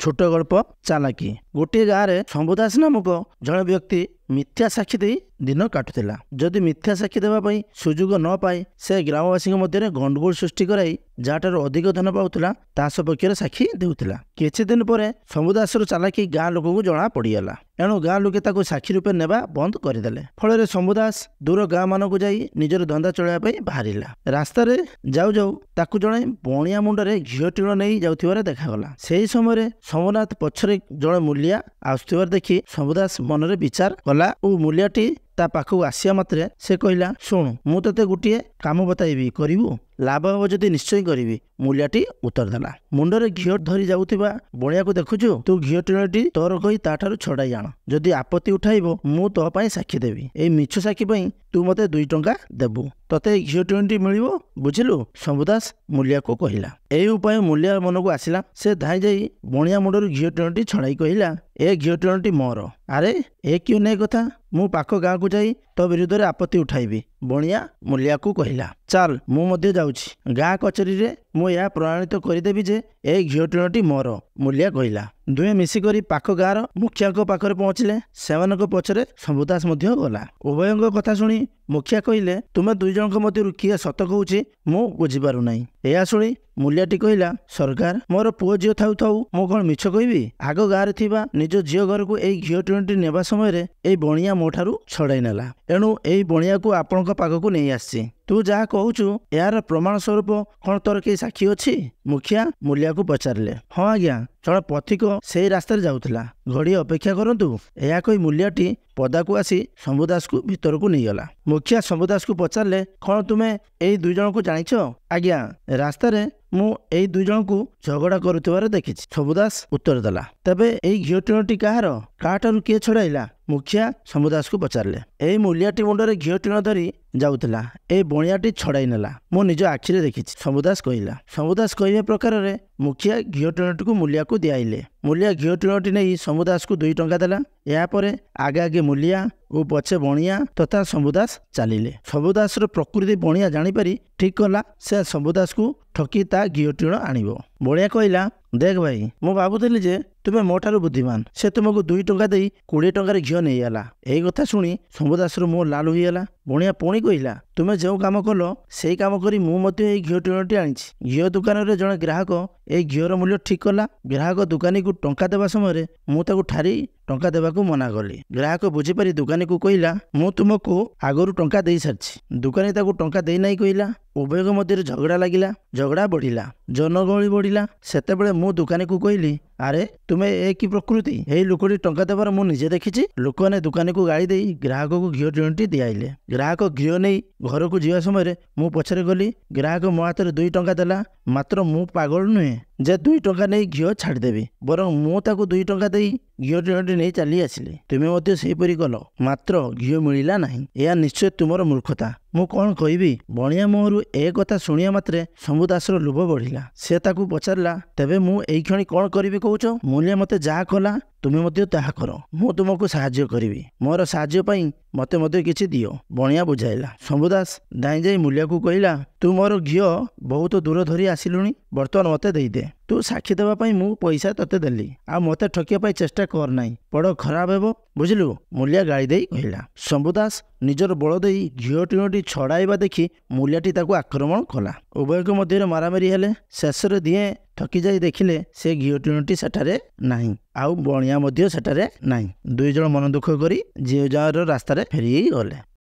छोट गल्प चालाकी। गोटे गाँव में शंभुदास नामक जड़े व्यक्ति मिथ्या साक्षी दे दिन काटुला। जदि मिथ्या साक्षी देवाई सुजोग न पाए से ग्रामवासी मध्य गंडगोल सृष्टि कराई जहाँठार अधिक धन पाउला ता सपक्ष साक्षी देउथिला। किछि दिन पर शंभुदासर चालाकी गाँ लोक को जना पड़गला। एणु गाँ लोके ताको साक्षी रूपे नेबा बंद करदेले। फल शंभुदास दूर गाँ मानक जाई निजर धंदा चलाइबा बाहरिला। रास्ता रे जाऊ जाऊ ताकू जड़े बणिया मुंडरे घीओ टीण नहीं जाउथिबार देखागला। सेही समय शंभुनाथ पछरे जड़े मूलिया आसुथिबार देखि शंभुदास मनरे विचार कला और मूलियाटी ता पाखु आसिया मात्रे से कहला, शुणु मु तते गुटिए काम बताइबी, करिवु? लाभ हम जदि निश्चय करी। मूलियाटी उत्तर देला, मुंडरे घीओ धरी जाउथिबा बणिया को देखुछु, तू घीओ टीणटी तोर कही ताठारु छड़ाई आण। जदि आपत्ति उठाइबो मु तो पई साक्षी देबी। एई मिछ साक्षी पई तू मते 2 टंका देबु, तते घीओ टीणटी मिलिबो, बुझिलु? शंभुदास मूलिया को कहला। एई उपाय मूलिया मन को आसिला। से धाई जाई बणिया मुंडरु घीओ टीणटी छड़ाई कहला, ए घीओ टीणटी मोर। अरे ए क्यों नै कथा, मु पाख गाँ को जाई तो विरुद्ध रे आपत्ति उठाइबी। बणिया मूलिया को कहला, चल मु मध्य जाउछि। गाँ कचेरी रे मु या प्रमाणित करदेबी जे ए घीओ टीणटी मोर। मूलिया कहला। दुहे मिसिकरी पाख गाँर मुखिया पाखरे पहुँचले। सेमानक पछरे शंभुदास मध्य गला। उभयଙ୍କ कथा शुणी मुखिया कहले, तुमे 2 जनक मध्य किए सत कहूछि मु बुझिपारु नाही। एया शुणी मूलियाटी कहला, सरकार मोर पुओ झील थाउ थाउ मु कौन मिछ कहबी? आग गाँव थिबा निज झील घर को एई घीओ टीणटी नेबा समय एई बणिया मोठारु छड़ाई नेला। एणु एई बणिया को आपणक पाखकु नहीं आसी। तू जहाँ कहूचु यार प्रमाण स्वरूप कौन तोर के साक्षी अच्छी? मुखिया मूलिया को पचारे। हाँ आज्ञा, जड़े पथिक से रास्तार जाऊला, घड़ी अपेक्षा करंतु। यह कही मूलियाटी पदा को आसी शंभुदास को भीतर को नहीं गला। मुखिया शंभुदास को पचारे, कौन तुमे एई 2 जन को जानिछ? आज्ञा, रास्ता रे मु एई 2 जन को झगड़ा करुथिबार देखिछि। शंभुदास उत्तर देला। तबे एई घीओ टीणटी काहार? काठारु किए छड़ाइला? मुखिया शंभुदास को पचारे। एई मूलियाटी मुंडरे घीओ टीण धरी जाउथिला, ए बणियाटी छड़ाई नेला, मु निज आखिरे देखिछि। शंभुदास कहला। शंभुदास कहबा प्रकार रे मुखिया घीओ टीणटी को मूलिया को दियाइले। मूलिया घीओ टीणटी नहीं शंभुदास को 2 टंका देला। या परे आगे आगे मूलिया और पछे बणिया तथा शंभुदास चलिले। शंभुदास प्रकृति बणिया जानीपारी ठीक कला। से शंभुदास को ठकी ता घीओ टीण आनिबो। बणिया कहला, देख भाई मु भाबुଥିଲି जे तुमे मोठारु बुद्धिमान। से तुमको 2 टंका दे 20 टंकार घीओ नहीं आला। एई कथा शुणी शंभुदास मुह लाल होईगला। बणिया पुणी कहला, तुमे जो काम कल से काम करी मु मध्य एई घीओ टीणटी आनिछि। घीओ दुकान रे जणे ग्राहक एई घीओर मूल्य ठीक कला। ग्राहक दुकानी को टंका देवा समय मु ताकू ठारी टंका देवा को मना कली। ग्राहक बुझीपारी दुकानी को कहला, मु तुमको आगरु टंका दे सारछि। दुकानी ताकू टंका दे नाही कहला। उभय मध्य झगड़ा लगिला। झगड़ा बढ़िला, जनगहली बढ़िला। सेतेबेले मु दुकानी को कहली, अरे तुमे ए की प्रकृति? एई लोकटी टंका देवार मु निजे देखिछि। लोक ने दुकानी को गाड़ी दे ग्राहक को घीओ टीणटी दियाइले। ग्राहक घीओ नहीं घर को जीवा समय मु पछरे गली। ग्राहक मो हाथ 2 टंका देला। मात्र मु पागल नुहे जे 2 टंका नहीं घीओ छाड़देवी, बरं मु ताकू 2 टंका दे घीओ टीणटी नहीं चली आसिली। तुमे मध्य सेहीपरि कल, मात्र घीओ मिलिला नाही। यह निश्चय तुमर मूर्खता। मु कौन कहबी? बणिया मुहरु ए कथा शुणिया मात्रे शंभुदासर लोभ बढ़िला। से ताकू पचारला, तेबे मु एई क्षणी कौन करिबी कहूच? मूल्य मते जहा कला तुमे मध्य ताहा कर। मु तुमको साहाय्य करिबी। मोर साहाय्य पई मते मध्य किछि दियो। बणिया बुझाइला। शंभुदास दाई जाई मूल्य को कहला, तू मोर घीओ बहुत दूर धरी आसिलुनी, बर्तमान मते देई दे। तू साक्षी देवा पई मु पैसा तते देली, आ मते ठकिया पई चेष्टा कर नाही, बड़ खराब हेबो, बुझिलु? मूल्य गाड़ी देई कहला। शंभुदास निजर बल देई घीओ टीणटी छड़ाइबा देखि मूल्याटी ताकू आक्रमण कला। उभयक मध्य मारामारी हेले। शेषरे दिए थकी जाई देखिले से घीओ टीणटी सेठारे नाही, आउ बणिया मध्य सेठारे नाही। 2 जण मन दुख करी जे जार रास्तारे फेरी गले।